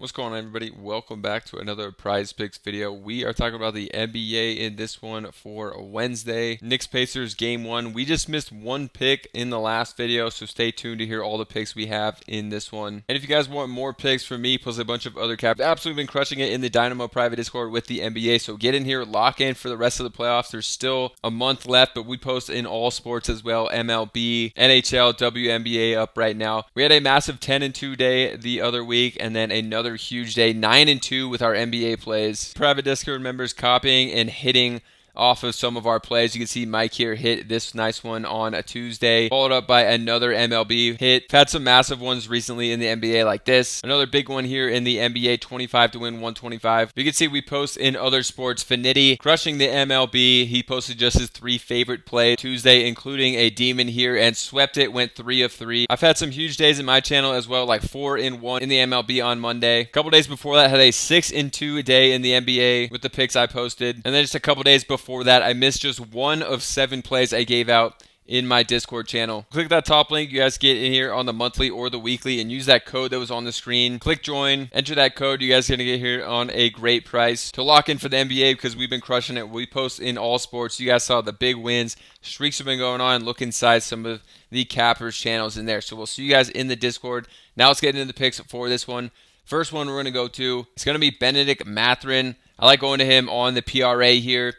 What's going on, everybody? Welcome back to another Prize Picks video. We are talking about the NBA in this one for Wednesday. Knicks Pacers game one. We just missed one pick in the last video, so stay tuned to hear all the picks we have in this one. And if you guys want more picks from me, plus a bunch of other caps, absolutely been crushing it in the Dynamo private Discord with the NBA. So get in here, lock in for the rest of the playoffs. There's still a month left, but we post in all sports as well. MLB, NHL, WNBA up right now. We had a massive 10-2 day the other week, and then another huge day, 9-2 with our NBA plays. Private Discord members copying and hitting off of some of our plays. You can see Mike here hit this nice one on a Tuesday, followed up by another MLB hit. We've had some massive ones recently in the NBA like this. Another big one here in the NBA, 25 to win 125. You can see we post in other sports. Finiti crushing the MLB. He posted just his 3 favorite plays Tuesday, including a demon here, and swept it, went 3 of 3. I've had some huge days in my channel as well, like 4-1 in the MLB on Monday. A couple days before that, had a 6-2 day in the NBA with the picks I posted. And then just a couple days before that, I missed just 1 of 7 plays I gave out in my Discord channel. Click that top link. You guys get in here on the monthly or the weekly and use that code that was on the screen. Click join, enter that code. You guys are going to get here on a great price to lock in for the NBA because we've been crushing it. We post in all sports. You guys saw the big wins. Streaks have been going on. Look inside some of the cappers channels in there. So we'll see you guys in the Discord. Now let's get into the picks for this one. First one we're going to go to, it's going to be Bennedict Mathurin. I like going to him on the PRA here.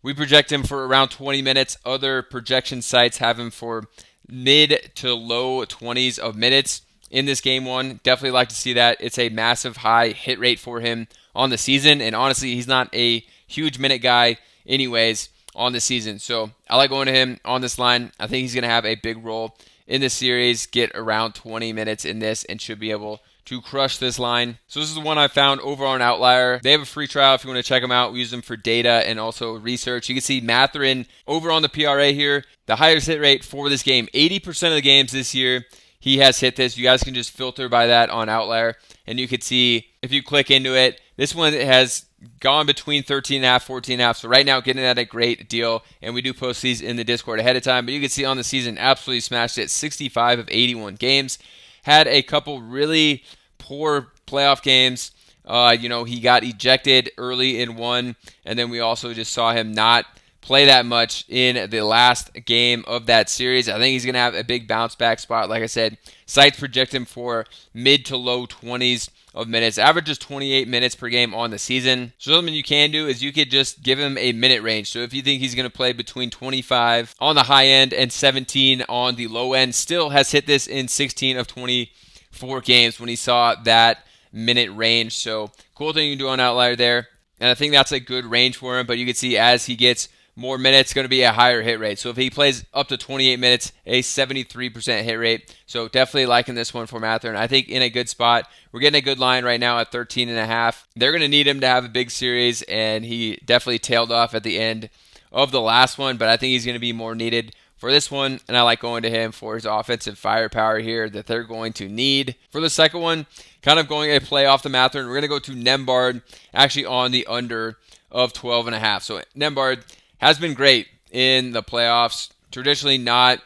We project him for around 20 minutes. Other projection sites have him for mid to low 20s of minutes in this game one. Definitely like to see that. It's a massive high hit rate for him on the season. And honestly, he's not a huge minute guy anyways on the season. So I like going to him on this line. I think he's going to have a big role in this series, get around 20 minutes in this, and should be able to crush this line. So this is the one I found over on Outlier. They have a free trial if you want to check them out. We use them for data and also research. You can see Mathurin over on the PRA here. The highest hit rate for this game. 80% of the games this year, he has hit this. You guys can just filter by that on Outlier. And you can see, if you click into it, this one has gone between 13.5, 14.5. So right now, getting at a great deal. And we do post these in the Discord ahead of time. But you can see on the season, absolutely smashed it. 65 of 81 games. Had a couple really poor playoff games. He got ejected early in one, and then we also just saw him not play that much in the last game of that series. I think he's going to have a big bounce back spot. Like I said, sites project him for mid to low 20s of minutes. Averages 28 minutes per game on the season. So something you can do is you could just give him a minute range. So if you think he's going to play between 25 on the high end and 17 on the low end, still has hit this in 16 of 24 games when he saw that minute range. So cool thing you can do on Outlier there. And I think that's a good range for him. But you can see as he gets more minutes, going to be a higher hit rate. So if he plays up to 28 minutes, a 73% hit rate. So definitely liking this one for Mathurin. I think in a good spot. We're getting a good line right now at 13.5. They're going to need him to have a big series, and he definitely tailed off at the end of the last one, but I think he's going to be more needed for this one, and I like going to him for his offensive firepower here that they're going to need. For the second one, kind of going a play off the Mathurin, we're going to go to Nembhard, actually on the under of 12.5. So Nembhard has been great in the playoffs. Traditionally not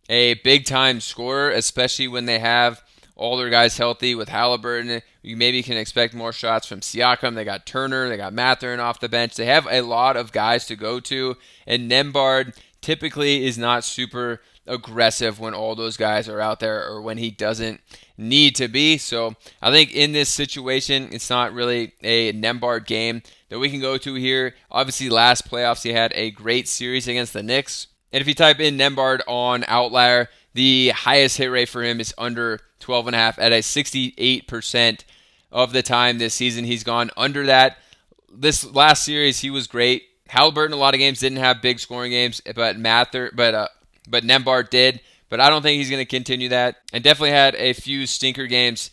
a big-time scorer, especially when they have all their guys healthy with Halliburton. You maybe can expect more shots from Siakam. They got Turner. They got Mathurin off the bench. They have a lot of guys to go to, and Nembhard typically is not super aggressive when all those guys are out there or when he doesn't need to be. So I think in this situation, it's not really a Nembhard game that we can go to here. Obviously, last playoffs, he had a great series against the Knicks. And if you type in Nembhard on Outlier, the highest hit rate for him is under 12.5 at a 68% of the time this season. He's gone under that. This last series, he was great. Halliburton, a lot of games, didn't have big scoring games, but Nembhard did. But I don't think he's going to continue that. And definitely had a few stinker games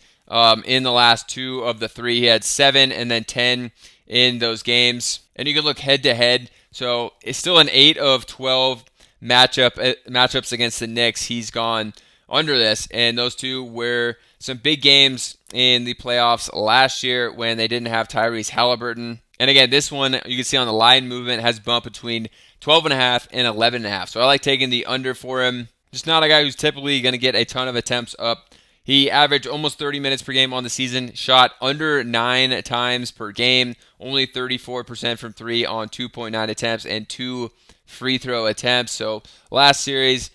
in the last 2 of the 3. He had 7 and then 10 in those games. And you can look head-to-head. So it's still an 8 of 12 matchups against the Knicks. He's gone under this. And those 2 were some big games in the playoffs last year when they didn't have Tyrese Halliburton. And again, this one, you can see on the line movement, has bumped between 12.5 and 11.5. So I like taking the under for him. Just not a guy who's typically going to get a ton of attempts up He averaged almost 30 minutes per game on the season, shot under 9 times per game, only 34% from 3 on 2.9 attempts and 2 free throw attempts. So last series,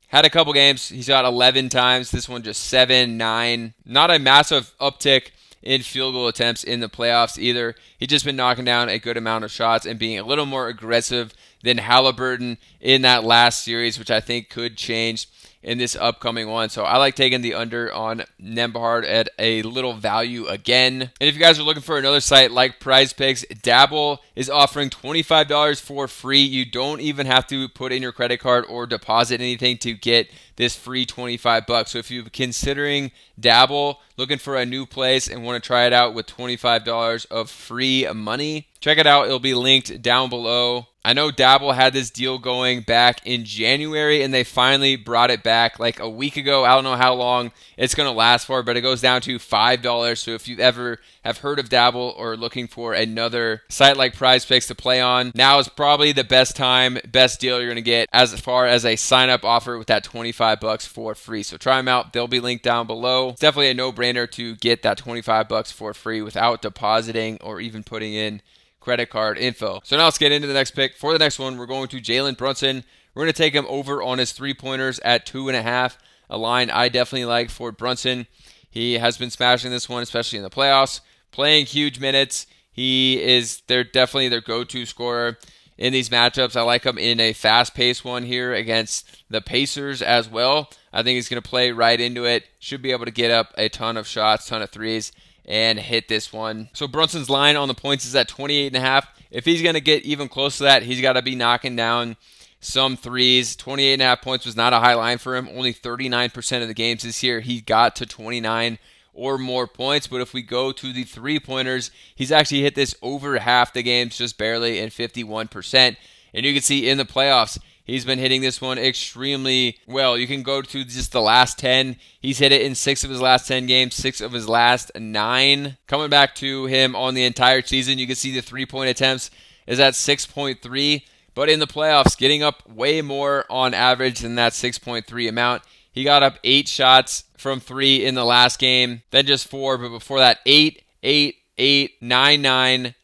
had a couple games, he shot 11 times. This one just 7, 9. Not a massive uptick in field goal attempts in the playoffs either. He's just been knocking down a good amount of shots and being a little more aggressive than Halliburton in that last series, which I think could change in this upcoming one. So I like taking the under on Nembhard at a little value again. And if you guys are looking for another site like Prizepicks, Dabble is offering $25 for free. You don't even have to put in your credit card or deposit anything to get this free $25. So if you're considering Dabble, looking for a new place and want to try it out with $25 of free money, check it out. It'll be linked down below. I know Dabble had this deal going back in January, and they finally brought it back like a week ago. I don't know how long it's going to last for, but it goes down to $5. So if you ever have heard of Dabble or looking for another site like Prizepicks to play on, now is probably the best time, best deal you're going to get as far as a sign-up offer with that $25 for free. So try them out. They'll be linked down below. It's definitely a no-brainer to get that $25 for free without depositing or even putting in credit card info. So now let's get into the next pick. For the next one, we're going to Jalen Brunson. We're going to take him over on his 3-pointers at 2.5, a line I definitely like for Brunson. He has been smashing this one, especially in the playoffs, playing huge minutes. They're definitely their go-to scorer in these matchups. I like him in a fast-paced one here against the Pacers as well. I think he's going to play right into it. Should be able to get up a ton of shots, ton of threes, and hit this one. So Brunson's line on the points is at 28.5. If he's going to get even close to that, he's got to be knocking down some threes. 28.5 points was not a high line for him. Only 39% of the games this year, he got to 29 or more points. But if we go to the 3-pointers, he's actually hit this over half the games, just barely, and 51%. And you can see in the playoffs, he's been hitting this one extremely well. You can go to just the last 10. He's hit it in 6 of his last 10 games, 6 of his last 9. Coming back to him on the entire season, you can see the 3-point attempts is at 6.3. But in the playoffs, getting up way more on average than that 6.3 amount. He got up 8 shots from 3 in the last game, then just 4. But before that, 8, 8, 8, 9, 9,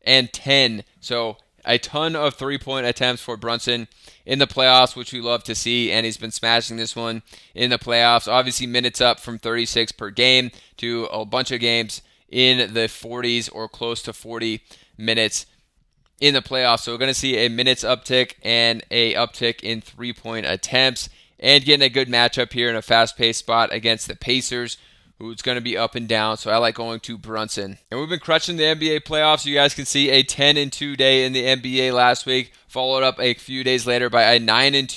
and 10. So a ton of 3-point attempts for Brunson in the playoffs, which we love to see, and he's been smashing this one in the playoffs. Obviously, minutes up from 36 per game to a bunch of games in the 40s or close to 40 minutes in the playoffs. So we're going to see a minutes uptick and a uptick in 3-point attempts, and getting a good matchup here in a fast-paced spot against the Pacers, who's going to be up and down. So I like going to Brunson. And we've been crushing the NBA playoffs. You guys can see a 10-2 day in the NBA last week, followed up a few days later by a 9-2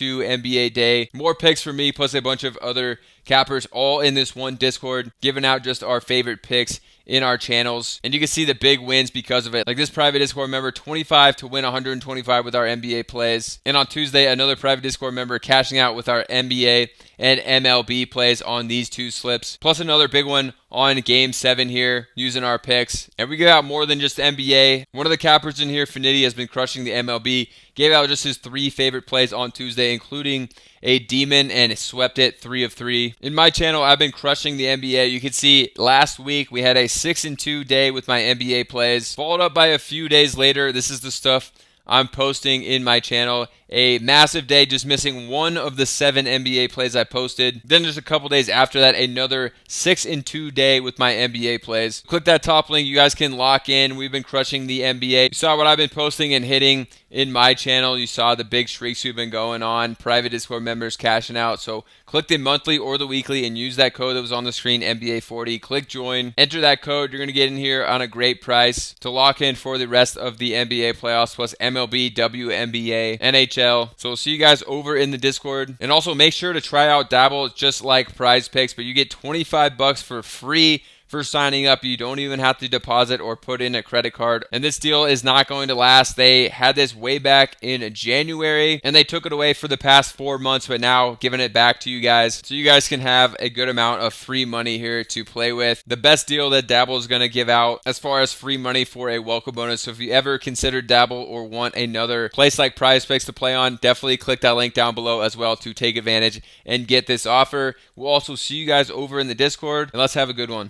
NBA day. More picks for me, plus a bunch of other cappers, all in this one Discord, giving out just our favorite picks in our channels. And you can see the big wins because of it. Like this private Discord member, 25 to win 125 with our NBA plays. And on Tuesday, another private Discord member cashing out with our NBA and MLB plays on these 2 slips. Plus another big one on Game 7 here using our picks. And we give out more than just NBA. One of the cappers in here, Finity, has been crushing the MLB. Gave out just his 3 favorite plays on Tuesday, including a demon, and swept it 3 of 3. In my channel, I've been crushing the NBA. You can see last week we had a 6-2 day with my NBA plays, followed up by a few days later. This is the stuff I'm posting in my channel. A massive day, just missing 1 of the 7 NBA plays I posted. Then just a couple days after that, another 6-2 day with my NBA plays. Click that top link. You guys can lock in. We've been crushing the NBA. You saw what I've been posting and hitting in my channel. You saw the big streaks we've been going on. Private Discord members cashing out. So click the monthly or the weekly and use that code that was on the screen, NBA40. Click join. Enter that code. You're going to get in here on a great price to lock in for the rest of the NBA playoffs, plus MLB, WNBA, NHL. So we'll see you guys over in the Discord. And also make sure to try out Dabble, just like Prizepicks, but you get $25 for free for signing up. You don't even have to deposit or put in a credit card. And this deal is not going to last. They had this way back in January, and they took it away for the past 4 months, but now giving it back to you guys so you guys can have a good amount of free money here to play with. The best deal that Dabble is going to give out as far as free money for a welcome bonus. So if you ever consider Dabble or want another place like Prizepicks to play on, definitely click that link down below as well to take advantage and get this offer. We'll also see you guys over in the Discord, and let's have a good one.